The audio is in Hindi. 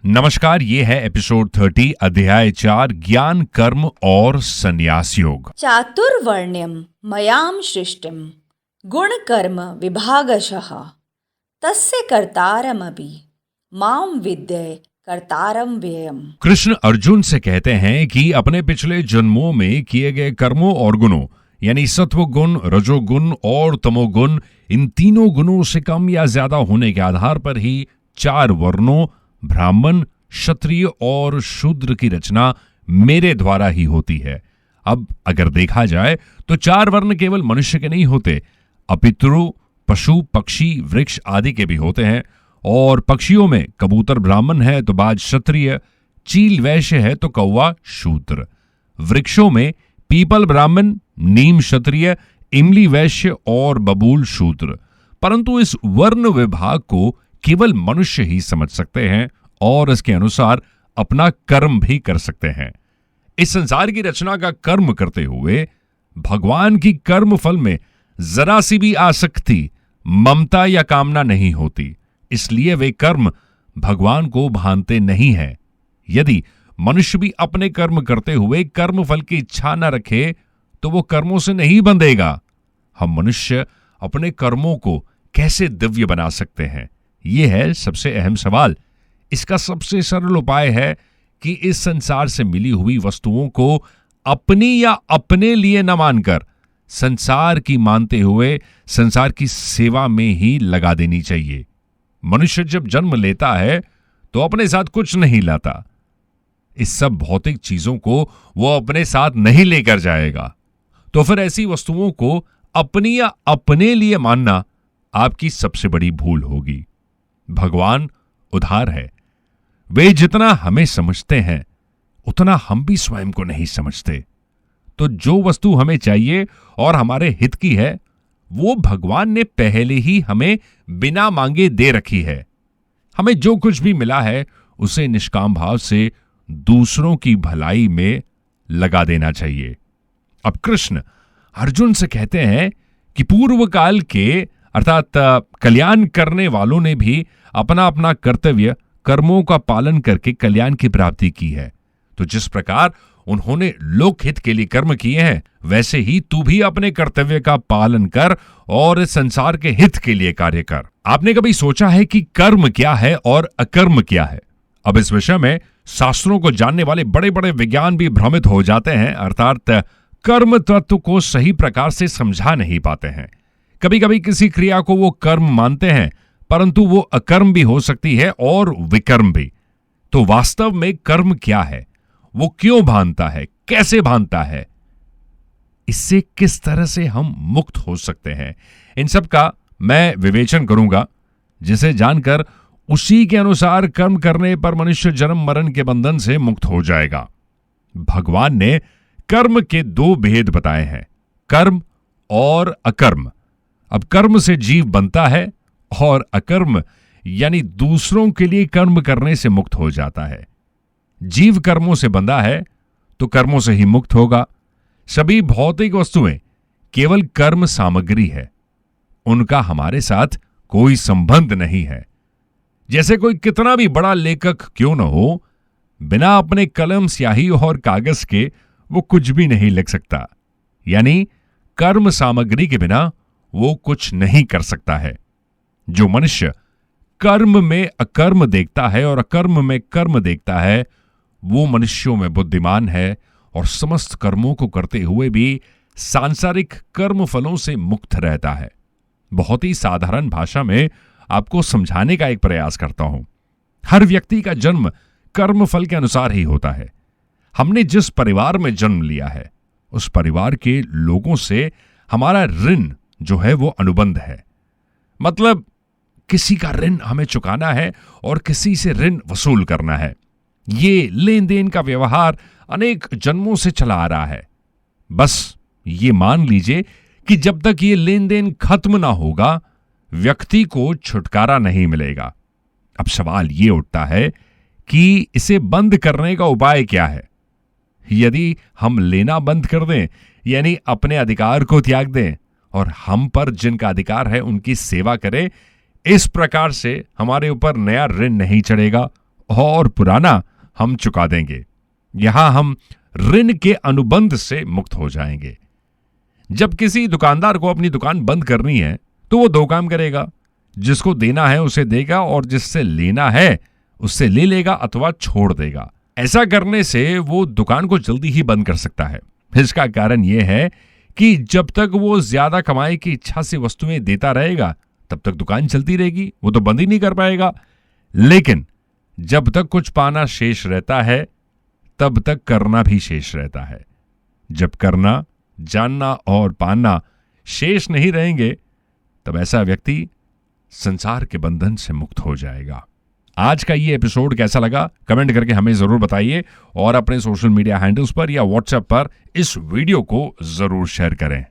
नमस्कार, ये है एपिसोड 30 अध्याय 4 ज्ञान कर्म और संन्यास योग। चातुर्वर्ण्यं मयां सृष्टिं गुणकर्म विभागशः तस्य कर्तारमपि मां विद्ये कर्तारं व्ययम्। कृष्ण अर्जुन से कहते हैं कि अपने पिछले जन्मों में किए गए कर्मों और गुणों यानी सत्व गुण, रजोगुण और तमोगुण, इन तीनों गुणों से कम या ज्यादा होने के आधार पर ही 4 वर्णों ब्राह्मण, क्षत्रिय और शूद्र की रचना मेरे द्वारा ही होती है। अब अगर देखा जाए तो 4 वर्ण केवल मनुष्य के नहीं होते, अपितृ, पशु, पक्षी, वृक्ष आदि के भी होते हैं। और पक्षियों में कबूतर ब्राह्मण है तो बाज क्षत्रिय, चील वैश्य है तो कौवा शूद्र। वृक्षों में पीपल ब्राह्मण, नीम क्षत्रिय, इमली वैश्य और बबूल शूद्र। परंतु इस वर्ण विभाग को केवल मनुष्य ही समझ सकते हैं और इसके अनुसार अपना कर्म भी कर सकते हैं। इस संसार की रचना का कर्म करते हुए भगवान की कर्म फल में जरा सी भी आसक्ति, ममता या कामना नहीं होती, इसलिए वे कर्म भगवान को भानते नहीं हैं। यदि मनुष्य भी अपने कर्म करते हुए कर्म फल की इच्छा न रखे तो वो कर्मों से नहीं बंधेगा। हम मनुष्य अपने कर्मों को कैसे दिव्य बना सकते हैं, यह है सबसे अहम सवाल। इसका सबसे सरल उपाय है कि इस संसार से मिली हुई वस्तुओं को अपनी या अपने लिए न मानकर संसार की मानते हुए संसार की सेवा में ही लगा देनी चाहिए। मनुष्य जब जन्म लेता है तो अपने साथ कुछ नहीं लाता। इस सब भौतिक चीजों को वो अपने साथ नहीं लेकर जाएगा, तो फिर ऐसी वस्तुओं को अपनी या अपने लिए मानना आपकी सबसे बड़ी भूल होगी। भगवान उदार है, वे जितना हमें समझते हैं उतना हम भी स्वयं को नहीं समझते। तो जो वस्तु हमें चाहिए और हमारे हित की है वो भगवान ने पहले ही हमें बिना मांगे दे रखी है। हमें जो कुछ भी मिला है उसे निष्काम भाव से दूसरों की भलाई में लगा देना चाहिए। अब कृष्ण अर्जुन से कहते हैं कि पूर्व काल के अर्थात कल्याण करने वालों ने भी अपना अपना कर्तव्य कर्मों का पालन करके कल्याण की प्राप्ति की है। तो जिस प्रकार उन्होंने लोकहित के लिए कर्म किए हैं वैसे ही तू भी अपने कर्तव्य का पालन कर और संसार के हित के लिए कार्य कर। आपने कभी सोचा है कि कर्म क्या है और अकर्म क्या है? अब इस विषय में शास्त्रों को जानने वाले बड़े बड़े विज्ञान भी भ्रमित हो जाते हैं, अर्थात कर्म तत्व को सही प्रकार से समझा नहीं पाते हैं। कभी कभी किसी क्रिया को वो कर्म मानते हैं परंतु वो अकर्म भी हो सकती है और विकर्म भी। तो वास्तव में कर्म क्या है, वो क्यों भानता है, कैसे भानता है, इससे किस तरह से हम मुक्त हो सकते हैं, इन सब का मैं विवेचन करूंगा, जिसे जानकर उसी के अनुसार कर्म करने पर मनुष्य जन्म मरण के बंधन से मुक्त हो जाएगा। भगवान ने कर्म के 2 भेद बताए हैं, कर्म और अकर्म। अब कर्म से जीव बनता है और अकर्म यानी दूसरों के लिए कर्म करने से मुक्त हो जाता है। जीव कर्मों से बंधा है तो कर्मों से ही मुक्त होगा। सभी भौतिक वस्तुएं केवल कर्म सामग्री है, उनका हमारे साथ कोई संबंध नहीं है। जैसे कोई कितना भी बड़ा लेखक क्यों न हो, बिना अपने कलम, स्याही और कागज के वो कुछ भी नहीं लिख सकता। यानी कर्म सामग्री के बिना वो कुछ नहीं कर सकता है। जो मनुष्य कर्म में अकर्म देखता है और अकर्म में कर्म देखता है वो मनुष्यों में बुद्धिमान है और समस्त कर्मों को करते हुए भी सांसारिक कर्म फलों से मुक्त रहता है। बहुत ही साधारण भाषा में आपको समझाने का एक प्रयास करता हूं। हर व्यक्ति का जन्म कर्म फल के अनुसार ही होता है। हमने जिस परिवार में जन्म लिया है उस परिवार के लोगों से हमारा ऋण जो है वो अनुबंध है। मतलब किसी का ऋण हमें चुकाना है और किसी से ऋण वसूल करना है। ये लेन देन का व्यवहार अनेक जन्मों से चला आ रहा है। बस ये मान लीजिए कि जब तक ये लेन देन खत्म ना होगा व्यक्ति को छुटकारा नहीं मिलेगा। अब सवाल ये उठता है कि इसे बंद करने का उपाय क्या है। यदि हम लेना बंद कर दें यानी अपने अधिकार को त्याग दें और हम पर जिनका अधिकार है उनकी सेवा करें, इस प्रकार से हमारे ऊपर नया ऋण नहीं चढ़ेगा और पुराना हम चुका देंगे। यहां हम ऋण के अनुबंध से मुक्त हो जाएंगे। जब किसी दुकानदार को अपनी दुकान बंद करनी है तो वो दो काम करेगा, जिसको देना है उसे देगा और जिससे लेना है उससे ले लेगा अथवा छोड़ देगा। ऐसा करने से वो दुकान को जल्दी ही बंद कर सकता है। इसका कारण यह है कि जब तक वो ज्यादा कमाई की इच्छा से वस्तुएं देता रहेगा तब तक दुकान चलती रहेगी, वो तो बंद ही नहीं कर पाएगा। लेकिन जब तक कुछ पाना शेष रहता है तब तक करना भी शेष रहता है। जब करना, जानना और पाना शेष नहीं रहेंगे तब ऐसा व्यक्ति संसार के बंधन से मुक्त हो जाएगा। आज का ये एपिसोड कैसा लगा कमेंट करके हमें जरूर बताइए और अपने सोशल मीडिया हैंडल्स पर या व्हाट्सएप पर इस वीडियो को जरूर शेयर करें।